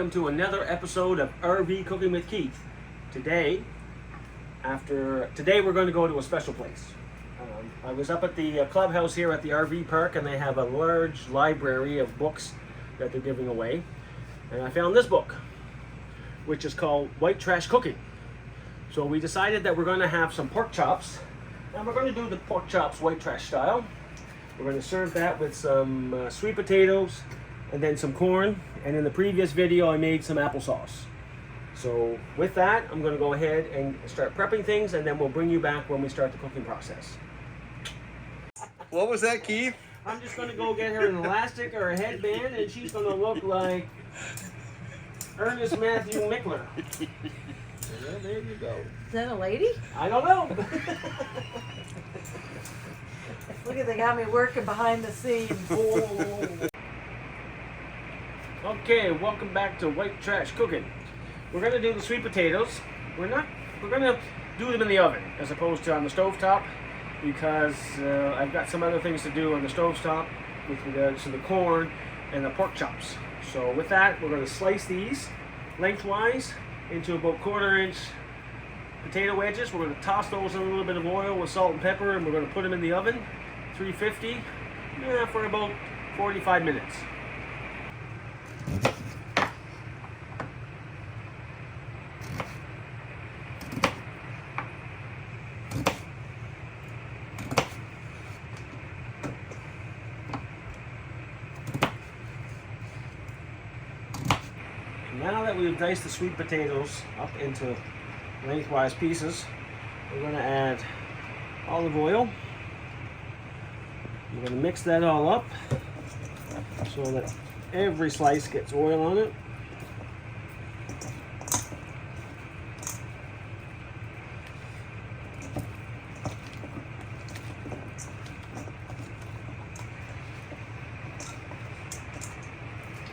welcome to another episode of RV Cooking with Keith. Today we're going to go to a special place. I was up at the clubhouse here at the RV park, and they have a large library of books that they're giving away. And I found this book, which is called White Trash Cooking. So we decided that we're going to have some pork chops, and we're going to do the pork chops white trash style. We're going to serve that with some sweet potatoes and then some corn. And in the previous video, I made some applesauce. So with that, I'm going to go ahead and start prepping things, and then we'll bring you back when we start the cooking process. What was that, Keith? I'm just going to go get her an elastic or a headband, and she's going to look like Ernest Matthew Mickler. Yeah, there you go. Is that a lady? I don't know. Look at, they got me working behind the scenes. Okay, welcome back to White Trash Cooking. We're going to do the sweet potatoes. We're going to do them in the oven as opposed to on the stovetop, because I've got some other things to do on the stovetop with regards to the corn and the pork chops. So with that, we're going to slice these lengthwise into about 1/4 inch potato wedges. We're going to toss those in a little bit of oil with salt and pepper, and we're going to put them in the oven, 350, for about 45 minutes. Now that we've diced the sweet potatoes up into lengthwise pieces, we're going to add olive oil. We're going to mix that all up so that every slice gets oil on it.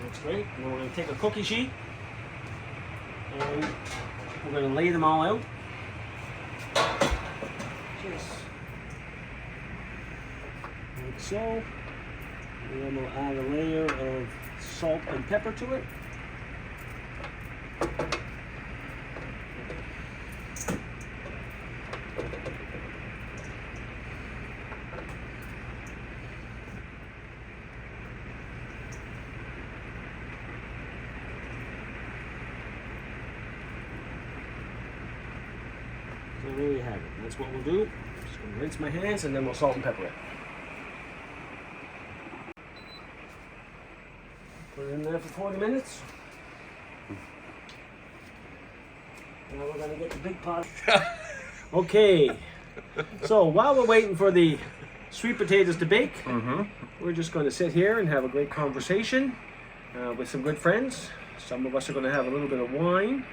That's great. Now we're going to take a cookie sheet, and we're going to lay them all out. Just like so. And then we'll add a layer of salt and pepper to it. So there you have it. That's what we'll do. Just gonna rinse my hands, and then we'll salt and pepper it. Put it in there for 40 minutes. Now we're gonna get the big pot. Okay. So while we're waiting for the sweet potatoes to bake, we're just going to sit here and have a great conversation with some good friends. Some of us are going to have a little bit of wine.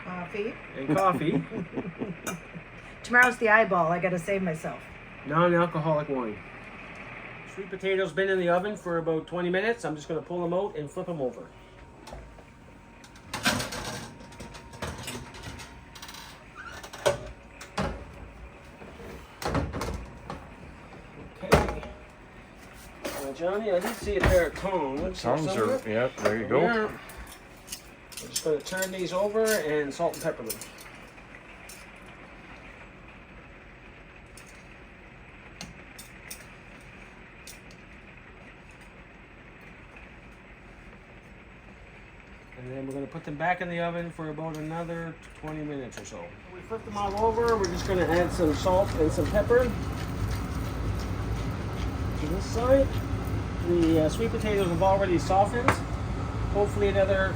Coffee. And coffee. Tomorrow's the eyeball. I gotta save myself. Non-alcoholic wine. Sweet potatoes been in the oven for about 20 minutes. I'm just going to pull them out and flip them over. Okay. Now, Johnny, I did see a pair of tongs. Tongs are, yeah, there you go. Yeah. I'm just going to turn these over and salt and pepper them. And then we're going to put them back in the oven for about another 20 minutes or so. We flip them all over. We're just going to add some salt and some pepper to this side. The sweet potatoes have already softened. Hopefully another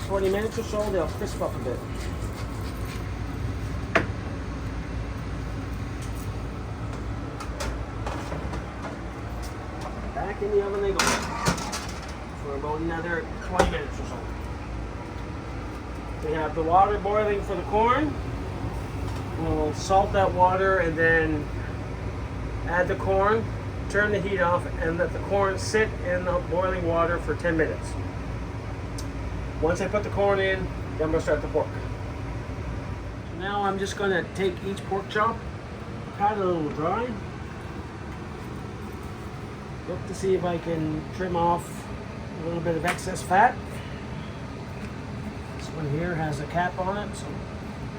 20 minutes or so, they'll crisp up a bit. Back in the oven they go for about another 20 minutes or so. We have the water boiling for the corn. We'll salt that water and then add the corn, turn the heat off, and let the corn sit in the boiling water for 10 minutes. Once I put the corn in, then we'll start the pork. So now I'm just going to take each pork chop, pat it a little dry, look to see if I can trim off a little bit of excess fat. one here has a cap on it, so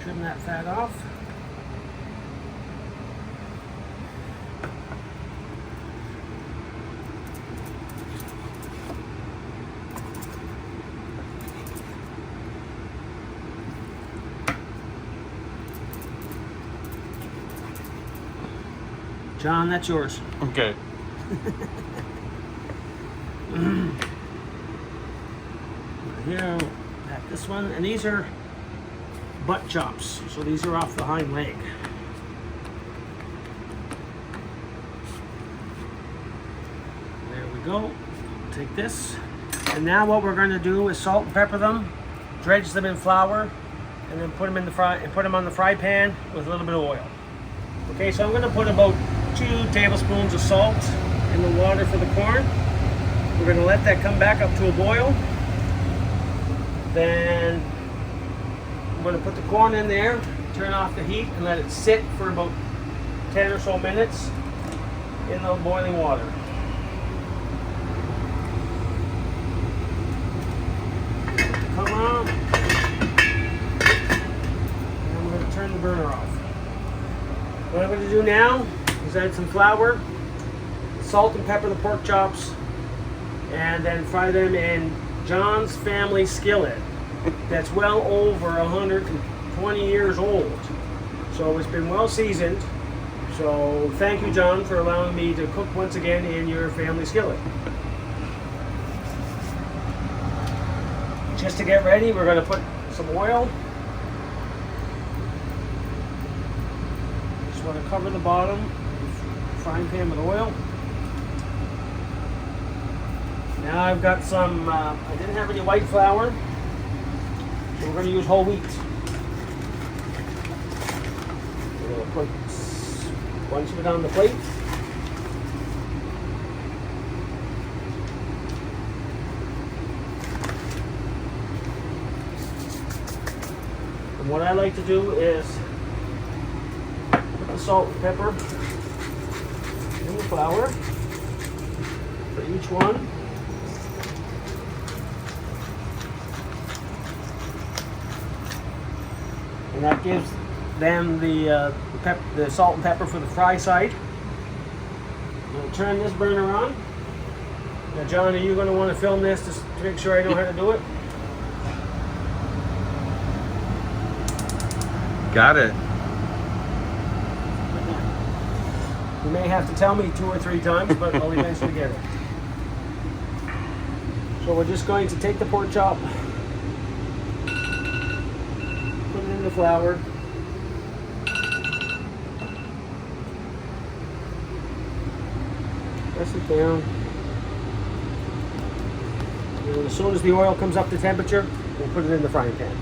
trim that fat off. John, that's yours. Okay. Here, got this one, and these are butt chops, so these are off the hind leg. There we go. Take this, and now what we're going to do is salt and pepper them, dredge them in flour, and then put them in the on the fry pan with a little bit of oil. Okay, so I'm going to put about 2 tablespoons of salt in the water for the corn. We're going to let that come back up to a boil. Then I'm going to put the corn in there, turn off the heat, and let it sit for about 10 or so minutes in the boiling water. Come on. And I'm going to turn the burner off. What I'm going to do now is add some flour, salt and pepper the pork chops, and then fry them in John's family skillet that's well over 120 years old. So it's been well seasoned. So thank you, John, for allowing me to cook once again in your family skillet. Just to get ready, we're going to put some oil. Just want to cover the bottom of the frying pan with oil. Now I've got some, I didn't have any white flour, so we're going to use whole wheat. We're going to put a bunch of it on the plate. And what I like to do is put the salt and pepper in the flour for each one. And that gives them the salt and pepper for the fry side. I'm going to turn this burner on. Now, John, are you going to want to film this to make sure I know how to do it? Got it. You may have to tell me 2 or 3 times, but I'll eventually get it. So we're just going to take the pork chop, the flour, press it down, and as soon as the oil comes up to temperature, we'll put it in the frying pan.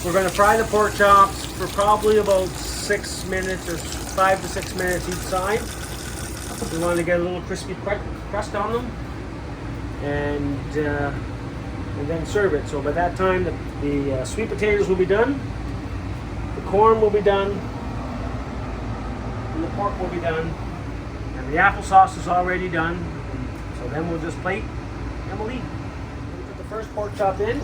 We're going to fry the pork chops for probably about 6 minutes or 5 to 6 minutes each side. We want to get a little crispy crust on them, and then serve it. So by that time, the sweet potatoes will be done, the corn will be done, and the pork will be done, and the applesauce is already done. So then we'll just plate and we'll eat. We'll put the first pork chop in.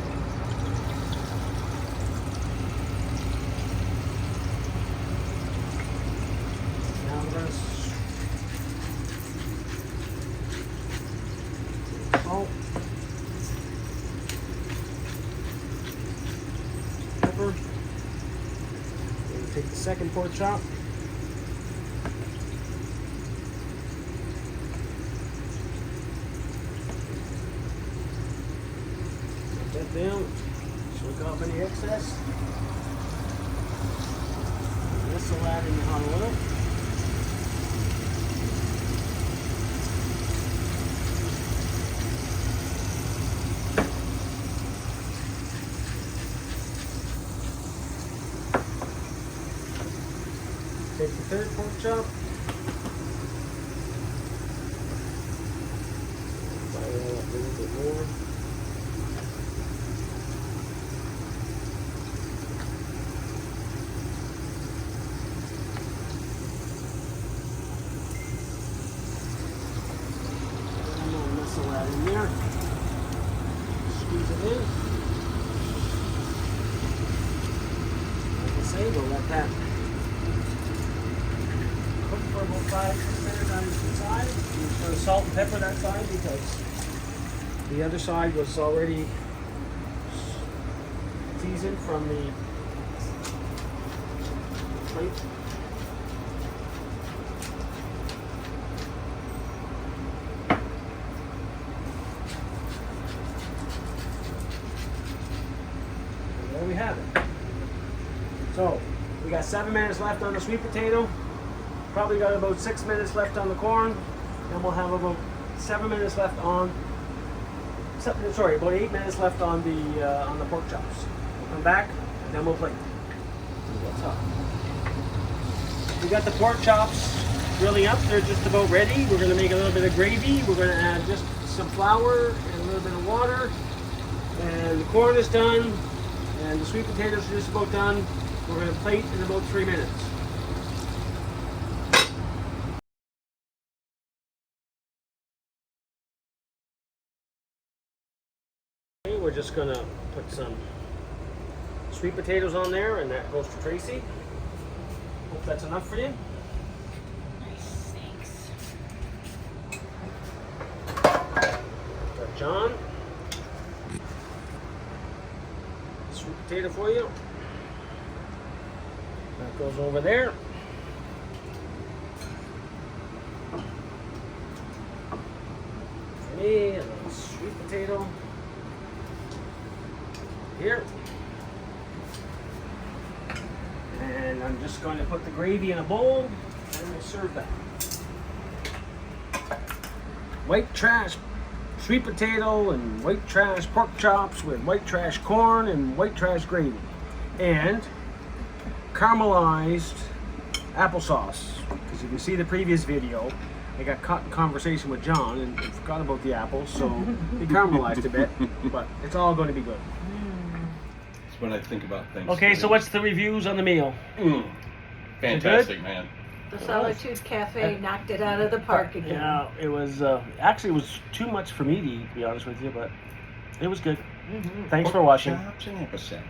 Now we're going to salt. Pepper. Take the second pork chop. Put that down. Shake off any excess. This will add in the hot oil. Take the third pork chop. Fire it up a little bit more. And I'll mix that in there. in. Like I say, we'll let that cook for about 5-6 minutes on each side. I'm just going to salt and pepper that side because the other side was already seasoned from the plate. And there we have it. So we got 7 minutes left on the sweet potato. Probably got about 6 minutes left on the corn. And we'll have about 7 minutes left on. About 8 minutes left on the pork chops. We'll come back and then we'll plate. We got the pork chops grilling up. They're just about ready. We're going to make a little bit of gravy. We're going to add just some flour and a little bit of water. And the corn is done. And the sweet potatoes are just about done. We're going to plate in about 3 minutes. Okay, we're just going to put some sweet potatoes on there, and that goes to Tracy. Hope that's enough for you. Nice, thanks. Got John. Sweet potato for you. That goes over there. For me, and then sweet potato here. And I'm just going to put the gravy in a bowl and we'll serve that. White trash sweet potato and white trash pork chops with white trash corn and white trash gravy. And caramelized applesauce. Because if you see the previous video, I got caught in conversation with John and forgot about the apples, so they caramelized a bit, but it's all going to be good. That's what I think about things. Okay, so what's the reviews on the meal? Fantastic, man. The Solitude Cafe knocked it out of the park again. Yeah, it was actually it was too much for me to eat, to be honest with you, but it was good. Thanks for watching. Chops and applesauce.